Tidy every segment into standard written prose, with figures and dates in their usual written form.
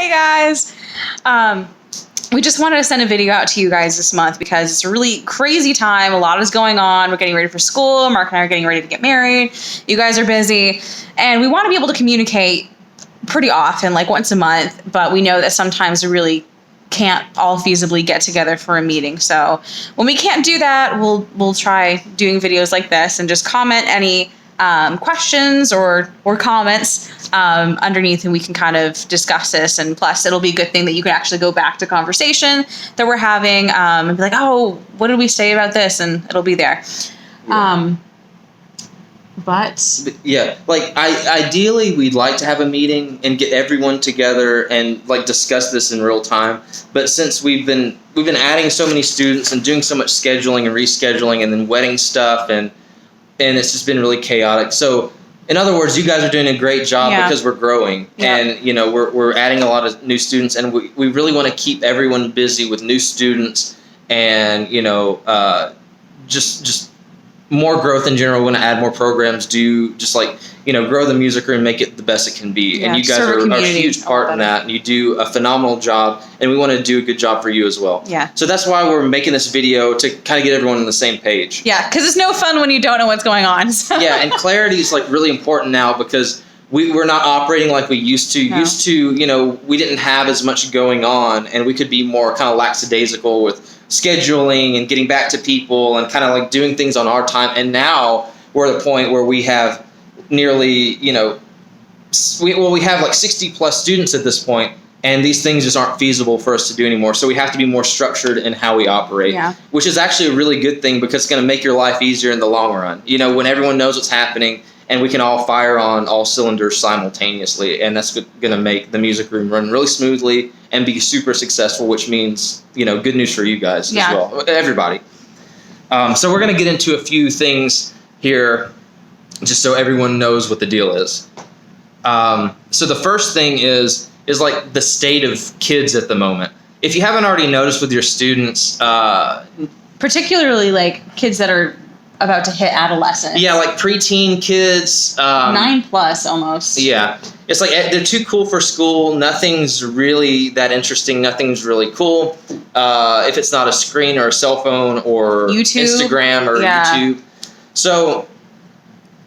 Hey guys. We just wanted to send a video out to you guys this month because it's a really crazy time. A lot is going on. We're getting ready for school. Mark and I are getting ready to get married. You guys are busy. And we want to be able to communicate pretty often, like once a month. But we know that sometimes we really can't all feasibly get together for a meeting. So when we can't do that, we'll try doing videos like this and just comment any questions or comments underneath, and we can kind of discuss this. And plus, it'll be a good thing that you can actually go back to conversation that we're having and be like, oh, what did we say about this? And it'll be there. Yeah. But yeah, like ideally we'd like to have a meeting and get everyone together and like discuss this in real time. But since we've been adding so many students and doing so much scheduling and rescheduling and then wedding stuff and it's just been really chaotic. So in other words, you guys are doing a great job because we're growing and we're adding a lot of new students, and we really want to keep everyone busy with new students and just more growth in general. We want to add more programs, grow the music room, make it the best it can be. Yeah, and you guys are a huge part in that, and you do a phenomenal job, and we want to do a good job for you as well. Yeah. So that's why we're making this video, to kind of get everyone on the same page. Yeah, because it's no fun when you don't know what's going on. So. Yeah, and clarity is like really important now because we're not operating like we used to. No. Used to, we didn't have as much going on, and we could be more kind of lackadaisical with scheduling and getting back to people and kind of like doing things on our time. And now we're at a point where we have nearly, we have like 60 plus students at this point, and these things just aren't feasible for us to do anymore. So we have to be more structured in how we operate, which is actually a really good thing because it's going to make your life easier in the long run. When everyone knows what's happening and we can all fire on all cylinders simultaneously, and that's going to make the music room run really smoothly and be super successful, which means, good news for you guys as well, everybody. So we're going to get into a few things here just so everyone knows what the deal is. So the first thing is like the state of kids at the moment. If you haven't already noticed with your students, particularly like kids that are about to hit adolescence. Yeah, like preteen kids. 9+ almost. Yeah. It's like they're too cool for school. Nothing's really that interesting. Nothing's really cool. If it's not a screen or a cell phone or YouTube. Instagram or YouTube. So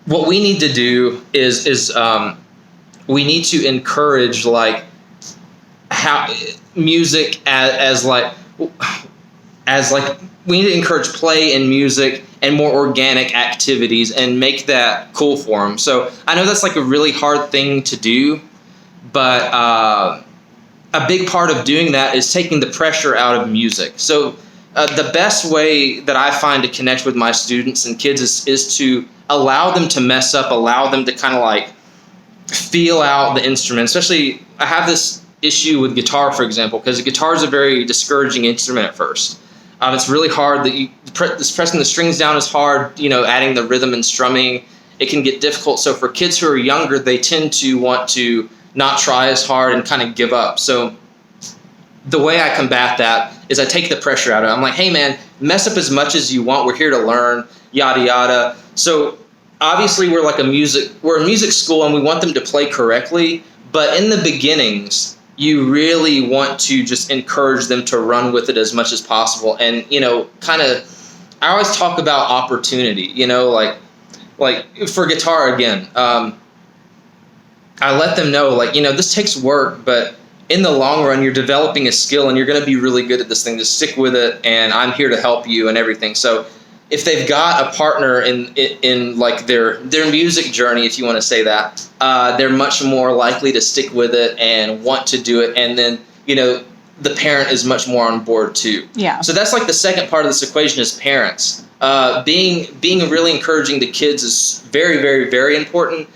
what we need to do is we need to encourage like how music as we need to encourage play and music and more organic activities and make that cool for them. So I know that's like a really hard thing to do, but a big part of doing that is taking the pressure out of music. So the best way that I find to connect with my students and kids is to allow them to mess up, allow them to kind of like feel out the instrument. Especially, I have this issue with guitar, for example, because the guitar is a very discouraging instrument at first. It's really hard pressing the strings down is hard, adding the rhythm and strumming, it can get difficult. So for kids who are younger, they tend to want to not try as hard and kind of give up. So the way I combat that is I take the pressure out of it. I'm like, hey man, mess up as much as you want. We're here to learn, yada, yada. So obviously we're a music school and we want them to play correctly. But in the beginnings, you really want to just encourage them to run with it as much as possible. And, I always talk about opportunity, like for guitar again, I let them know, this takes work, but in the long run, you're developing a skill and you're going to be really good at this thing. Just stick with it. And I'm here to help you and everything. So if they've got a partner in like their music journey, if you want to say that, they're much more likely to stick with it and want to do it. And then, the parent is much more on board too. Yeah. So that's like the second part of this equation is parents. Being really encouraging to kids is very, very, very important.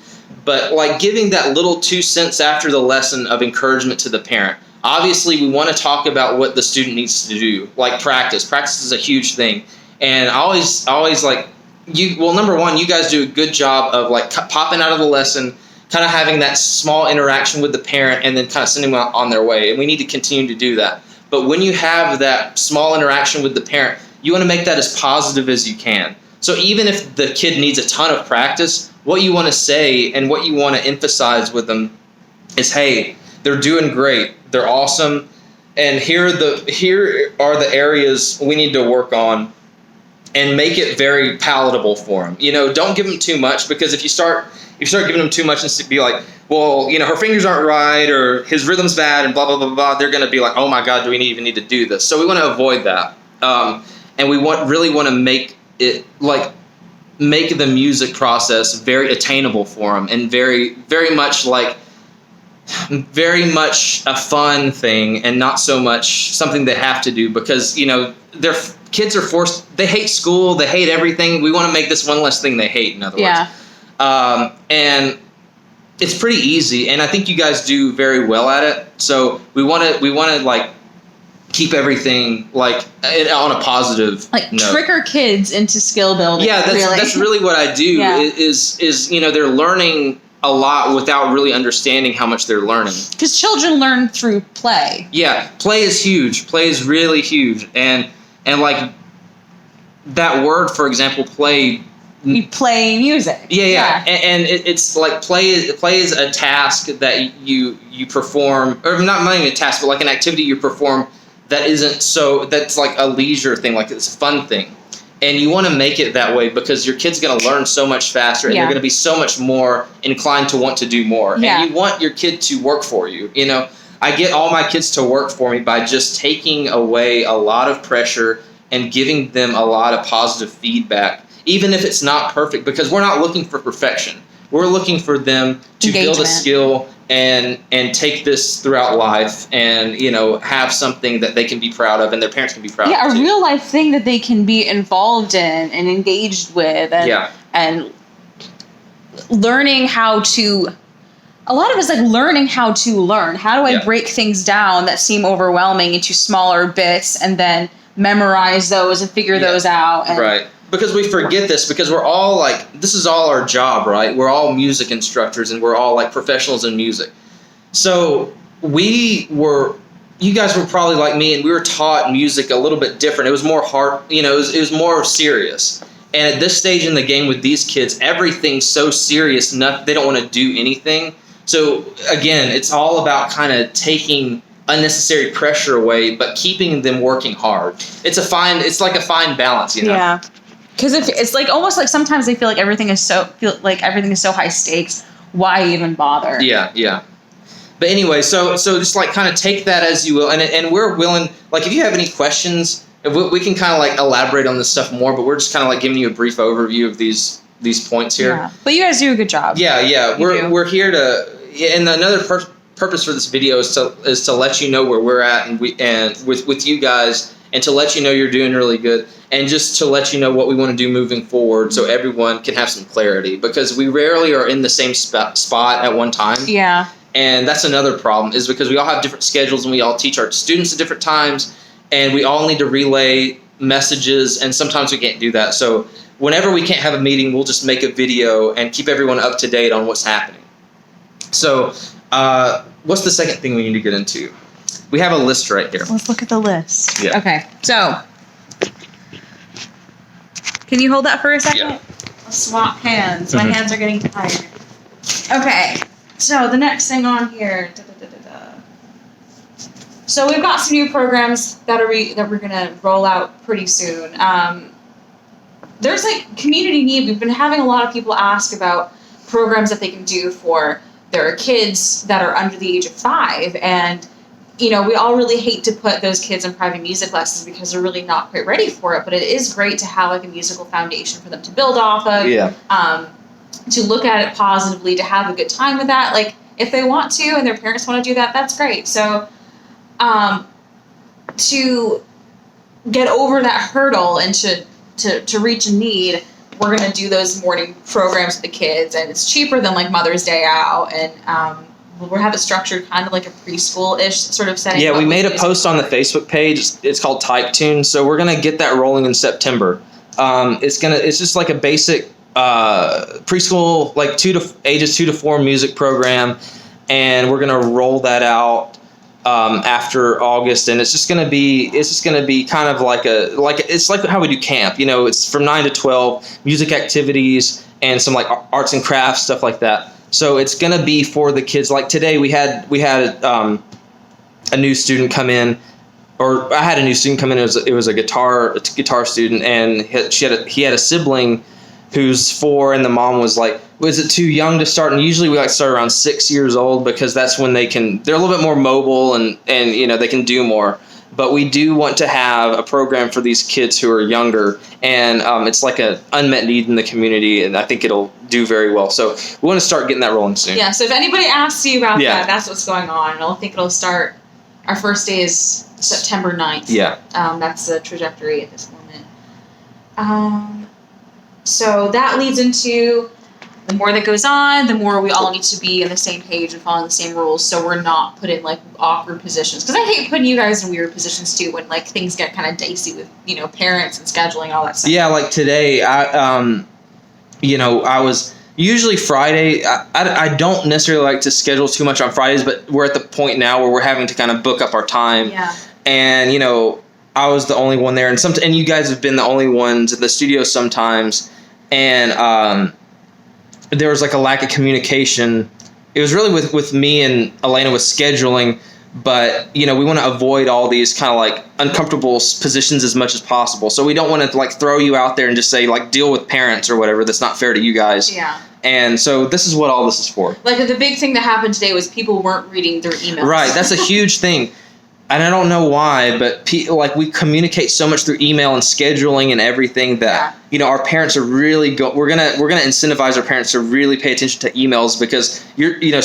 But like giving that little 2 cents after the lesson of encouragement to the parent. Obviously, we want to talk about what the student needs to do, like practice. Practice is a huge thing. And I always number one, you guys do a good job of like popping out of the lesson, kind of having that small interaction with the parent and then kind of sending them on their way. And we need to continue to do that. But when you have that small interaction with the parent, you want to make that as positive as you can. So even if the kid needs a ton of practice, what you want to say and what you want to emphasize with them is, hey, they're doing great. They're awesome. And here are the areas we need to work on and make it very palatable for them. Don't give them too much, because if you start giving them too much and be like, well, her fingers aren't right or his rhythm's bad and blah, blah, blah, blah, they're going to be like, oh my God, do we even need to do this? So we want to avoid that. And we really want to make it make the music process very attainable for them and very, very much a fun thing and not so much something they have to do, because, their kids are forced, they hate school, they hate everything. We want to make this one less thing they hate, in other words. And it's pretty easy, and I think you guys do very well at it. So we want to keep everything on a positive note. Trick our kids into skill building. Yeah, that's really what I do. Yeah. Is they're learning a lot without really understanding how much they're learning. Because children learn through play. Yeah, play is huge. Play is really huge, and that word, for example, play. You play music. Yeah. And it's play is a task that you perform, or not even a task, but an activity you perform that's a leisure thing, it's a fun thing. And you want to make it that way because your kid's going to learn so much faster, and they're going to be so much more inclined to want to do more. Yeah. And you want your kid to work for you. I get all my kids to work for me by just taking away a lot of pressure and giving them a lot of positive feedback, even if it's not perfect, because we're not looking for perfection. We're looking for them to build a skill and take this throughout life, and have something that they can be proud of and their parents can be proud of. Yeah, a real life thing that they can be involved in and engaged with, and learning how to. A lot of it's learning how to learn. How do I break things down that seem overwhelming into smaller bits, and then memorize those and figure those out? Right. Because we forget this, because we're all this is all our job, right? We're all music instructors, and we're all professionals in music. So you guys were probably like me, and we were taught music a little bit different. It was more hard, it was more serious. And at this stage in the game with these kids, everything's so serious, they don't want to do anything. So again, it's all about kind of taking unnecessary pressure away, but keeping them working hard. It's like a fine balance, Yeah. Because if it's almost sometimes they feel everything is so high stakes. Why even bother? Yeah. But anyway, so just kind of take that as you will, and we're willing. If you have any questions, we can kind of elaborate on this stuff more. But we're just kind of giving you a brief overview of these points here. Yeah. But you guys do a good job. Yeah. We're here to. And another purpose for this video is to let you know where we're at, and with you guys, and to let you know you're doing really good. And just to let you know what we want to do moving forward, so everyone can have some clarity, because we rarely are in the same spot at one time. Yeah. And that's another problem, is because we all have different schedules, and we all teach our students at different times, and we all need to relay messages, and sometimes we can't do that. So whenever we can't have a meeting, we'll just make a video and keep everyone up to date on what's happening. So what's the second thing we need to get into? We have a list right here. Let's look at the list. Yeah. Okay, so can you hold that for a second? Yeah. Let's swap hands. My hands are getting tired. Okay, so the next thing on here. So we've got some new programs that we're gonna roll out pretty soon. There's community need. We've been having a lot of people ask about programs that they can do for their kids that are under the age of 5, and we all really hate to put those kids in private music lessons because they're really not quite ready for it, but it is great to have a musical foundation for them to build off of. Yeah. To look at it positively, to have a good time with that. If they want to and their parents want to do that, that's great. So to get over that hurdle and to reach a need, we're going to do those morning programs with the kids, and it's cheaper than Mother's Day out, and we'll have it structured kind of like a preschool-ish sort of setting. Yeah, we made a post on the Facebook page. It's called Type Tune, so we're gonna get that rolling in September. It's just a basic preschool, ages 2 to 4 music program, and we're gonna roll that out after August, and it's just gonna be kind of it's like how we do camp. It's from 9 to 12, music activities and some arts and crafts, stuff like that. So it's gonna be for the kids. Today we had a new student come in, or I had a new student come in. It was a guitar student, and he had a sibling who's 4, and the mom was like, "Was it too young to start?" And usually we like to start around 6 years old because that's when they're a little bit more mobile and they can do more. But we do want to have a program for these kids who are younger, and it's like an unmet need in the community, and I think it'll do very well. So we want to start getting that rolling soon. Yeah, so if anybody asks you about that, that's what's going on. And I think it'll start, our first day is September 9th. Yeah. That's the trajectory at this moment. So that leads into the more that goes on, the more we all need to be on the same page and following the same rules, so we're not put in like awkward positions. Because I hate putting you guys in weird positions too, when like things get kind of dicey with parents and scheduling, all that stuff. Yeah, like today, I was usually Friday. I don't necessarily like to schedule too much on Fridays, but we're at the point now where we're having to kind of book up our time. Yeah. And I was the only one there, and you guys have been the only ones at the studio sometimes, and there was like a lack of communication. It was really with me and Alaina with scheduling, but we want to avoid all these kind of like uncomfortable positions as much as possible. So we don't want to like throw you out there and just say like deal with parents or whatever. That's not fair to you guys. Yeah. And so this is what all this is for. Like the big thing that happened today was people weren't reading their emails. Right. That's a huge thing. And I don't know why, but we communicate so much through email and scheduling and everything that our parents are really we're gonna incentivize our parents to really pay attention to emails, because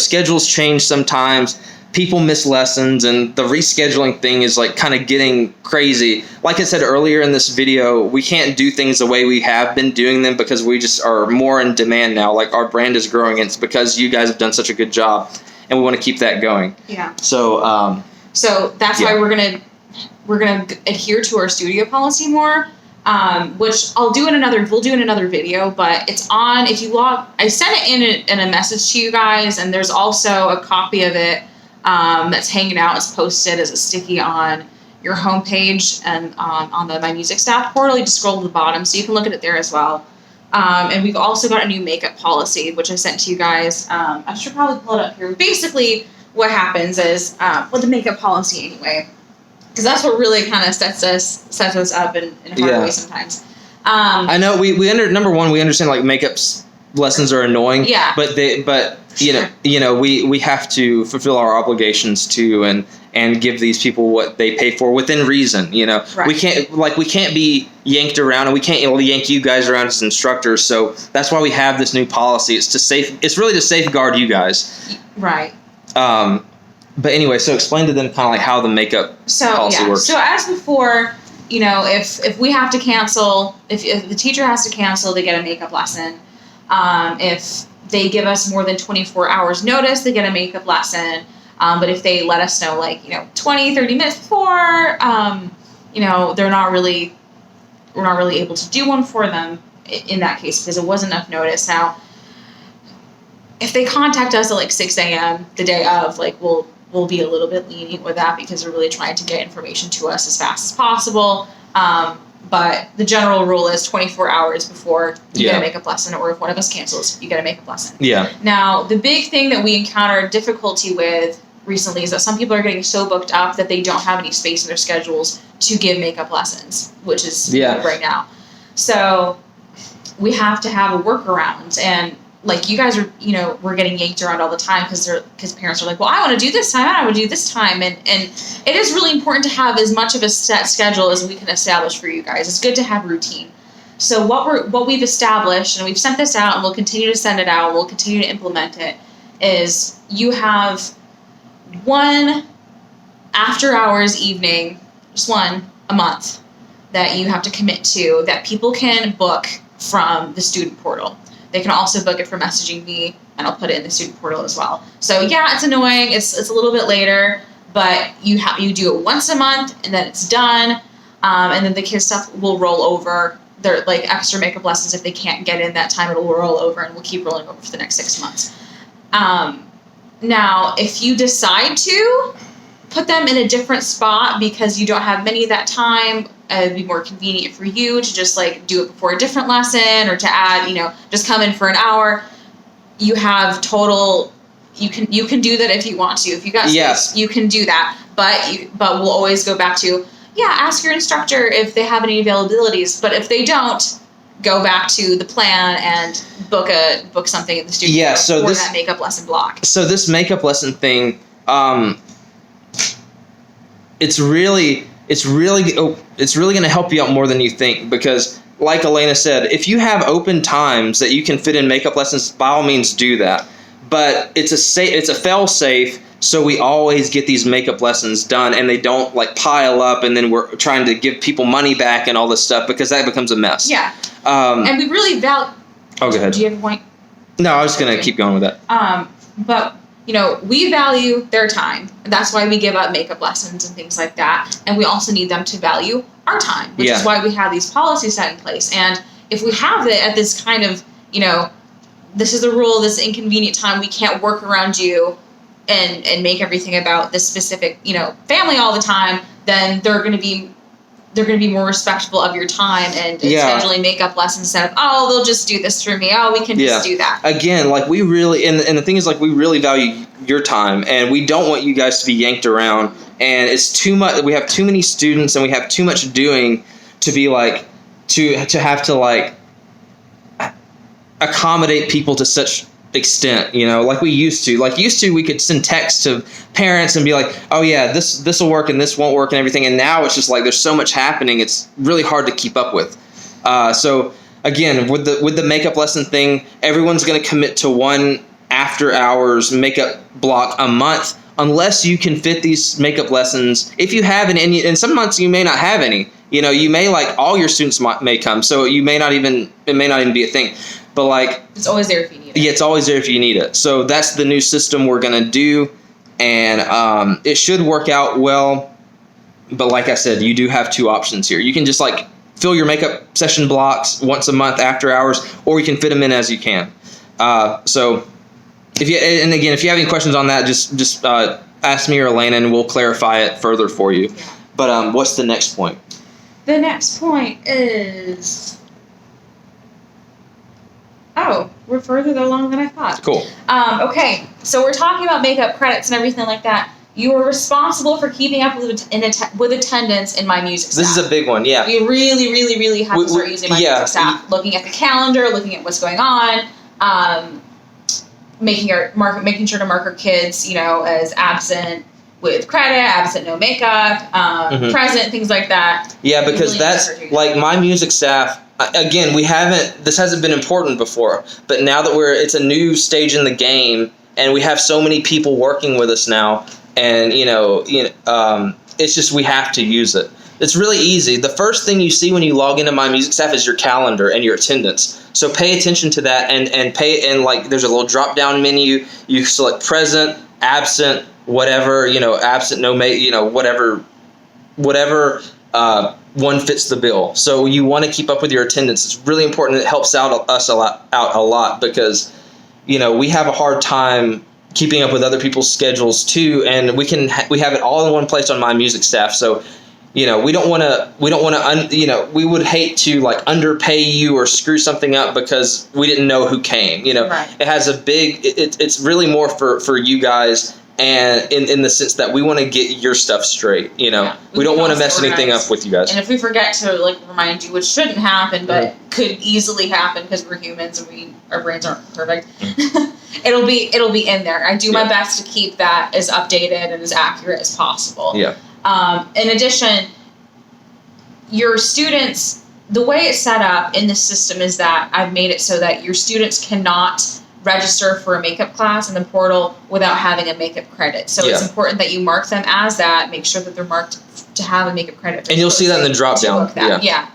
schedules change sometimes. People miss lessons, and the rescheduling thing is like kind of getting crazy. Like I said earlier in this video, we can't do things the way we have been doing them because we just are more in demand now. Like our brand is growing, and it's because you guys have done such a good job, and we want to keep that going. Yeah. So. So that's why we're gonna adhere to our studio policy more, which we'll do in another video. But it's on. If you log, I sent it in a message to you guys, and there's also a copy of it that's hanging out. It's posted as a sticky on your homepage and on the My Music Staff portal. You just scroll to the bottom, so you can look at it there as well. And we've also got a new makeup policy, which I sent to you guys. I should probably pull it up here. Basically, what happens is, the makeup policy anyway, because that's what really kind of sets us up in a hard way sometimes. I know we number one, we understand like makeup lessons are annoying. Yeah. But we have to fulfill our obligations too, and give these people what they pay for within reason. Right. We can't be yanked around, and we can't yank you guys around as instructors. So that's why we have this new policy. It's really to safeguard you guys. Right. But anyway, so explain to them kind of like how the makeup policy works. So as before, if we have to cancel, if the teacher has to cancel, they get a makeup lesson. If they give us more than 24 hours notice, they get a makeup lesson. But if they let us know 20, 30 minutes before, we're not really able to do one for them in that case, because it wasn't enough notice. Now, if they contact us at 6 a.m. the day of, we'll be a little bit lenient with that, because they're really trying to get information to us as fast as possible. But the general rule is 24 hours before you get a makeup lesson, or if one of us cancels, you get a makeup lesson. Yeah. Now, the big thing that we encountered difficulty with recently is that some people are getting so booked up that they don't have any space in their schedules to give makeup lessons, which is right now. So we have to have a workaround, and you guys are, we're getting yanked around all the time because parents are like, well, I want to do this time, I want to do this time. And it is really important to have as much of a set schedule as we can establish for you guys. It's good to have routine. So what we've established, and we've sent this out, and we'll continue to send it out, we'll continue to implement it, is you have one after hours evening, just one a month, that you have to commit to, that people can book from the student portal. They can also book it for messaging me, and I'll put it in the student portal as well. So yeah, it's annoying. It's a little bit later, but you do it once a month, and then it's done. And then the kids' stuff will roll over. They're extra makeup lessons. If they can't get in that time, it'll roll over, and we'll keep rolling over for the next 6 months. Now, if you decide to put them in a different spot because you don't have many that time, it'd be more convenient for you to just do it before a different lesson, or to add, just come in for an hour. You have total you can do that if you want to. If you got space, Yes. you can do that. But we'll always go back to, ask your instructor if they have any availabilities. But if they don't, go back to the plan and book something in the studio for that makeup lesson block. So this makeup lesson thing, it's really going to help you out more than you think, because like Alaina said, if you have open times that you can fit in makeup lessons, by all means do that. But it's a fail safe, so we always get these makeup lessons done and they don't like pile up and then we're trying to give people money back and all this stuff, because that becomes a mess. Yeah. And we really value. Oh, go ahead. Do you have a point? No, I was going to keep going with that. But we value their time. That's why we give up makeup lessons and things like that. And we also need them to value our time, which is why we have these policies set in place. And if we have it at this kind of, this is the rule, this inconvenient time, we can't work around you and make everything about this specific, family all the time, then they're going to be more respectful of your time and scheduling makeup lessons instead of, they'll just do this for me. We can just do that. Again, like we really, and the thing is, like, we really value your time, and we don't want you guys to be yanked around, and it's too much. We have too many students and we have too much doing to be like, to have to like accommodate people to such extent, like we used to. Like we could send texts to parents and be like, oh yeah, this will work and this won't work and everything. And now it's just like there's so much happening, it's really hard to keep up with. So again, with the makeup lesson thing, everyone's going to commit to one after hours makeup block a month, unless you can fit these makeup lessons. If you have any, and some months you may not have any, you may, like, all your students may come, so it may not even be a thing. But like, it's always there if you need it. Yeah, it's always there if you need it. So that's the new system we're going to do, and it should work out well. But like I said, you do have two options here. You can just like fill your makeup session blocks once a month after hours, or you can fit them in as you can. So if you have any questions on that, just ask me or Alaina, and we'll clarify it further for you. Yeah. But what's the next point? The next point is... Oh, we're further along than I thought. Cool. Okay, so we're talking about makeup credits and everything like that. You are responsible for keeping up with attendance in My Music Staff. This is a big one, yeah. You really, really, really have to start using My Music Staff. Looking at the calendar, looking at what's going on, making sure to mark our kids, as absent with credit, absent no makeup, present, things like that. Yeah, because really that's like My Music Staff. Again, this hasn't been important before, but now that it's a new stage in the game, and we have so many people working with us now, and it's just, we have to use it. It's really easy. The first thing you see when you log into My Music Staff is your calendar and your attendance. So pay attention to that, and like, there's a little drop down menu. You select present, absent, whatever, absent, no whatever one fits the bill. So you want to keep up with your attendance. It's really important. It helps us a lot because, we have a hard time keeping up with other people's schedules too, and we have it all in one place on My Music Staff. So, we don't want to, we would hate to like underpay you or screw something up because we didn't know who came. Right. It has it's really more for you guys. And in the sense that we want to get your stuff straight, we don't want to mess anything up with you guys. And if we forget to like remind you, which shouldn't happen, but could easily happen because we're humans and our brains aren't perfect, it'll be in there. I do my best to keep that as updated and as accurate as possible. Yeah. In addition, your students, the way it's set up in this system is that I've made it so that your students cannot register for a makeup class in the portal without having a makeup credit. So it's important that you mark them as that, make sure that they're marked to have a makeup credit. And you'll see that in the drop down. Yeah.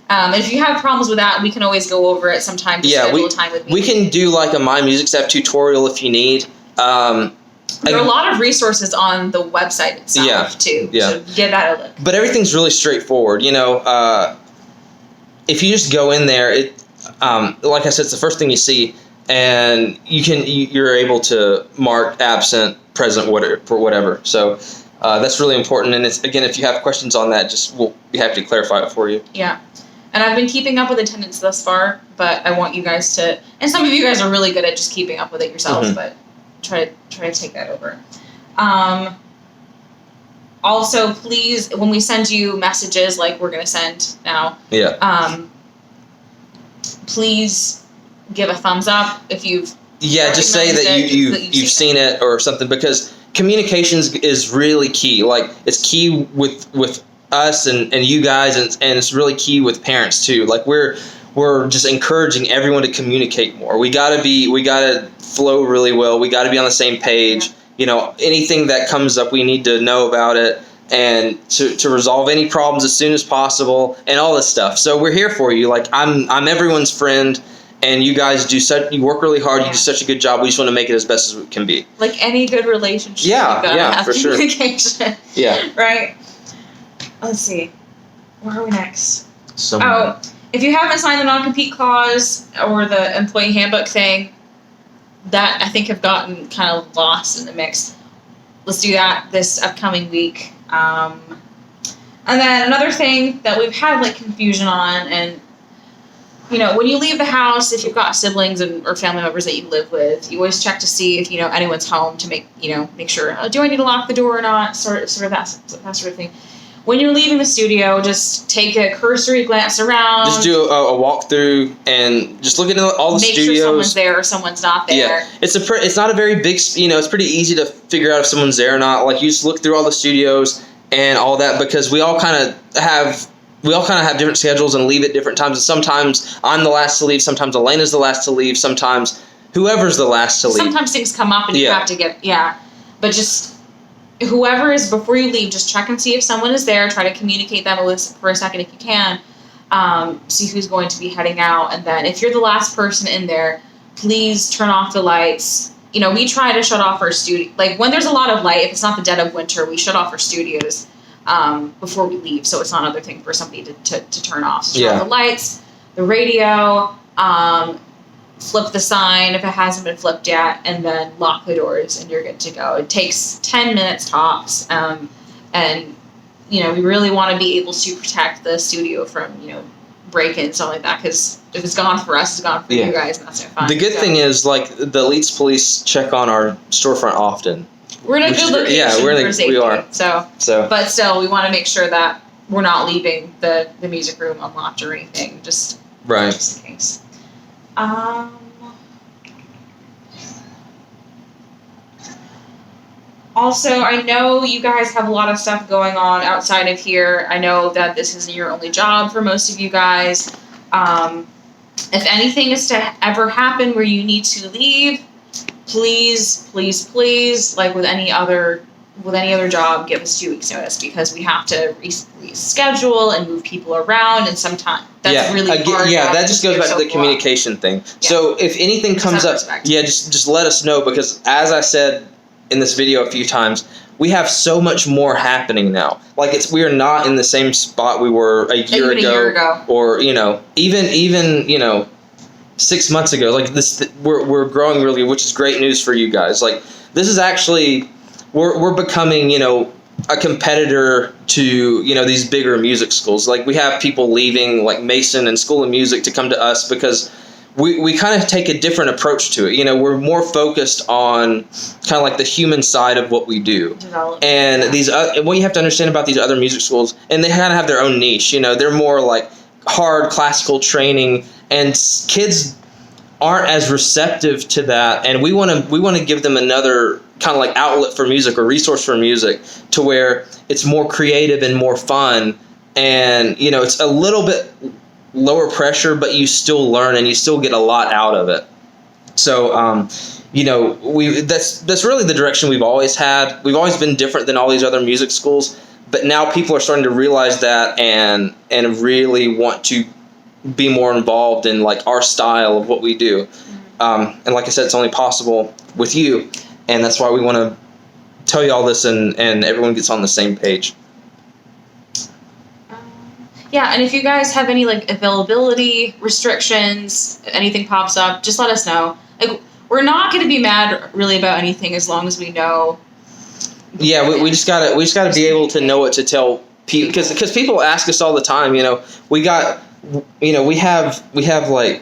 And if you have problems with that, we can always go over it sometime to schedule a time with me. We can do like a My Music Staff tutorial if you need. There are a lot of resources on the website itself too. Yeah. So give that a look. But everything's really straightforward. If you just go in there, like I said, it's the first thing you see. And you're able to mark absent, present, whatever. So that's really important. And it's, again, if you have questions on that, we'll be happy to clarify it for you. Yeah. And I've been keeping up with attendance thus far, but I want you guys to, and some of you guys are really good at just keeping up with it yourselves, but try to take that over. Also, please, when we send you messages like we're gonna send now, please give a thumbs up if you've just say that you've seen it or something, because communications is really key. Like, it's key with us and you guys, and it's really key with parents too. Like, we're just encouraging everyone to communicate more. We gotta flow really well. We gotta be on the same page. Anything that comes up, we need to know about it, and to resolve any problems as soon as possible, and all this stuff. So we're here for you. Like, I'm everyone's friend, and you guys you work really hard. You do such a good job. We just want to make it as best as it can be. Like any good relationship, yeah, you've gotta have for communication. Sure. Yeah. Right. Let's see. Where are we next? Somewhere. If you haven't signed the non-compete clause or the employee handbook thing, that I think have gotten kind of lost in the mix. Let's do that this upcoming week. And then another thing that we've had like confusion on, and when you leave the house, if you've got siblings or family members that you live with, you always check to see if anyone's home to make sure, do I need to lock the door or not, sort of that sort of thing. When you're leaving the studio, just take a cursory glance around. Just do a walkthrough and just look at all the studios. Make sure someone's there or someone's not there. Yeah, it's not a very big. It's pretty easy to figure out if someone's there or not. Like, you just look through all the studios and all that, because we all kind of have different schedules and leave at different times. And sometimes I'm the last to leave. Sometimes Alaina's the last to leave. Sometimes whoever's the last to leave. Sometimes things come up and you have to get but just. Whoever is before you leave, just check and see if someone is there. Try to communicate that for a second if you can. See who's going to be heading out, and then if you're the last person in there, please turn off the lights. We try to shut off our studio. Like, when there's a lot of light, if it's not the dead of winter, we shut off our studios before we leave, so it's not another thing for somebody to turn off. So turn off the lights, the radio. Flip the sign if it hasn't been flipped yet, and then lock the doors, and you're good to go. It takes 10 minutes tops, and we really want to be able to protect the studio from break-ins, something like that, because if it's gone for us, it's gone for you guys, and that's no fun. The good thing is, like, the Leeds police check on our storefront often. We're in a good location for safety. We are. So, but still, we want to make sure that we're not leaving the music room unlocked or anything, just in case. Also, I know you guys have a lot of stuff going on outside of here. I know that this isn't your only job for most of you guys. If anything is to ever happen where you need to leave, please, like with any other job, give us 2 weeks notice, because we have to reschedule and move people around, and sometimes that's really hard. Yeah, that just goes back to the communication thing. Yeah. So if anything comes up, just let us know, because as I said in this video a few times, we have so much more happening now. Like, we are not in the same spot we were a year ago, or even 6 months ago. Like, this, we're growing really, which is great news for you guys. Like, this is actually. We're becoming, a competitor to, these bigger music schools. Like, we have people leaving, like Mason and School of Music, to come to us, because we kind of take a different approach to it. We're more focused on kind of like the human side of what we do. And what you have to understand about these other music schools, and they kind of have their own niche. They're more like hard classical training, and kids aren't as receptive to that, and we want to give them another kind of like outlet for music or resource for music, to where it's more creative and more fun, and it's a little bit lower pressure, but you still learn and you still get a lot out of it. So that's really the direction we've always had. We've always been different than all these other music schools, but now people are starting to realize that and really want to be more involved in like our style of what we do. And like I said, it's only possible with you, and that's why we want to tell you all this, and everyone gets on the same page. Yeah, and if you guys have any like availability restrictions, anything pops up, just let us know. Like, we're not going to be mad really about anything as long as we know. Yeah, we just gotta be able to know what to tell people, because people ask us all the time. We have like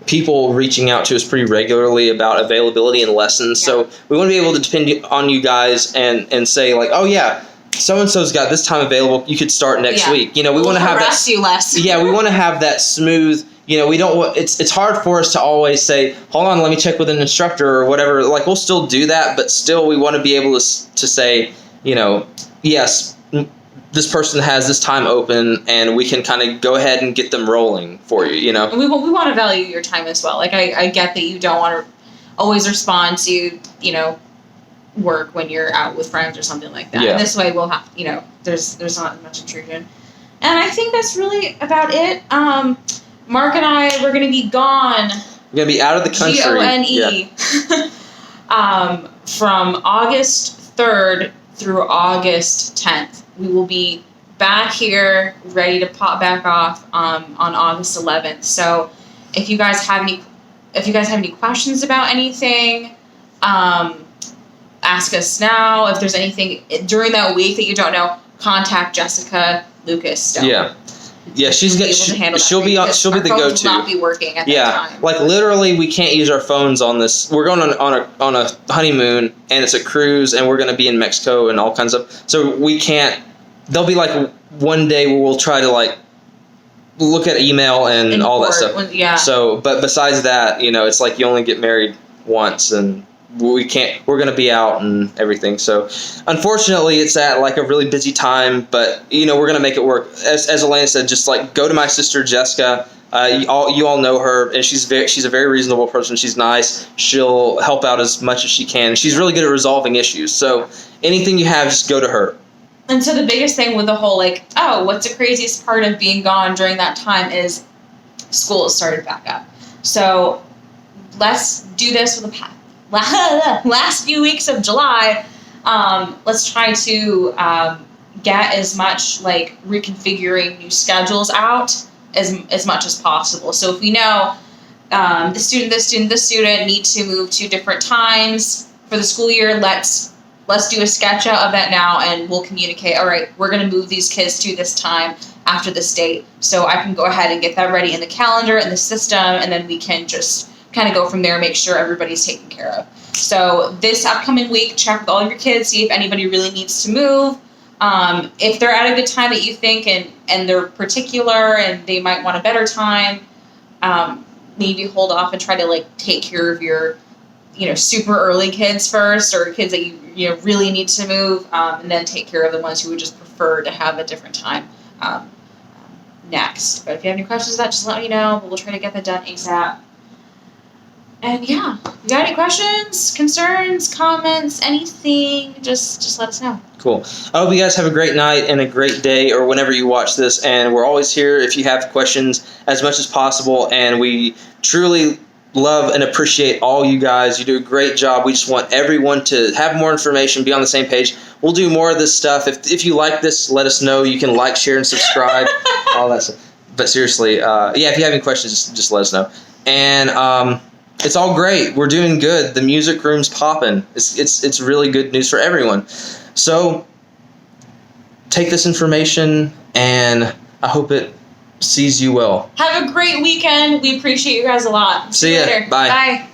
people reaching out to us pretty regularly about availability and lessons. Yeah. So we want to be able to depend on you guys and say like, oh yeah, so-and-so's got this time available. You could start next week. We want to have that. You less. Yeah, we want to have that smooth. We don't want. It's hard for us to always say, hold on, let me check with an instructor or whatever. Like we'll still do that, but still we want to be able to say, yes, this person has this time open, and we can kind of go ahead and get them rolling for you. And we want to value your time as well. Like I get that you don't want to always respond to work when you're out with friends or something like that. Yeah. And this way we'll have there's not much intrusion. And I think that's really about it. Mark and I, we're gonna be gone. We're gonna be out of the country. GONE. Yeah. From August 3rd through August 10th. We will be back here ready to pop back off on August 11th. So if you guys have any questions about anything, ask us now. If there's anything during that week that you don't know, contact Jessica Lucas Stone. Yeah, she'll be the go-to. Will not be working at that time. Like literally, we can't use our phones on this. We're going on a honeymoon, and it's a cruise, and we're going to be in Mexico and all kinds of. So we can't. There'll be like one day where we'll try to like look at email and all that stuff. Yeah. So, but besides that, it's like you only get married once, and we can't. We're going to be out and everything. So, unfortunately, it's at like a really busy time. But we're going to make it work. As Alaina said, just like go to my sister Jessica. You all know her, and she's a very reasonable person. She's nice. She'll help out as much as she can. She's really good at resolving issues. So anything you have, just go to her. And so the biggest thing with the whole what's the craziest part of being gone during that time is school has started back up. So let's do this with the last few weeks of July. Let's try to get as much reconfiguring new schedules out as much as possible. So if we know the student need to move to different times for the school year, let's do a sketch out of that now, and we'll communicate, all right, we're going to move these kids to this time after this date. So I can go ahead and get that ready in the calendar and the system, and then we can just kind of go from there, make sure everybody's taken care of. So this upcoming week, check with all of your kids, see if anybody really needs to move. If they're at a good time that you think and they're particular and they might want a better time, maybe hold off and try to take care of your super early kids first, or kids that you really need to move, and then take care of the ones who would just prefer to have a different time next. But if you have any questions about that, just let me know. We'll try to get that done ASAP. And yeah, if you got any questions, concerns, comments, anything, just let us know. Cool. I hope you guys have a great night and a great day, or whenever you watch this. And we're always here if you have questions as much as possible. And we truly love and appreciate all you guys. You do a great job. We just want everyone to have more information, be on the same page. We'll do more of this stuff. If you like this, let us know. You can like, share, and subscribe, all that stuff. But seriously, if you have any questions, just let us know. And it's all great. We're doing good. The music room's popping. It's really good news for everyone. So take this information, and I hope it sees you well. Have a great weekend. We appreciate you guys a lot. See ya. Later. Bye. Bye.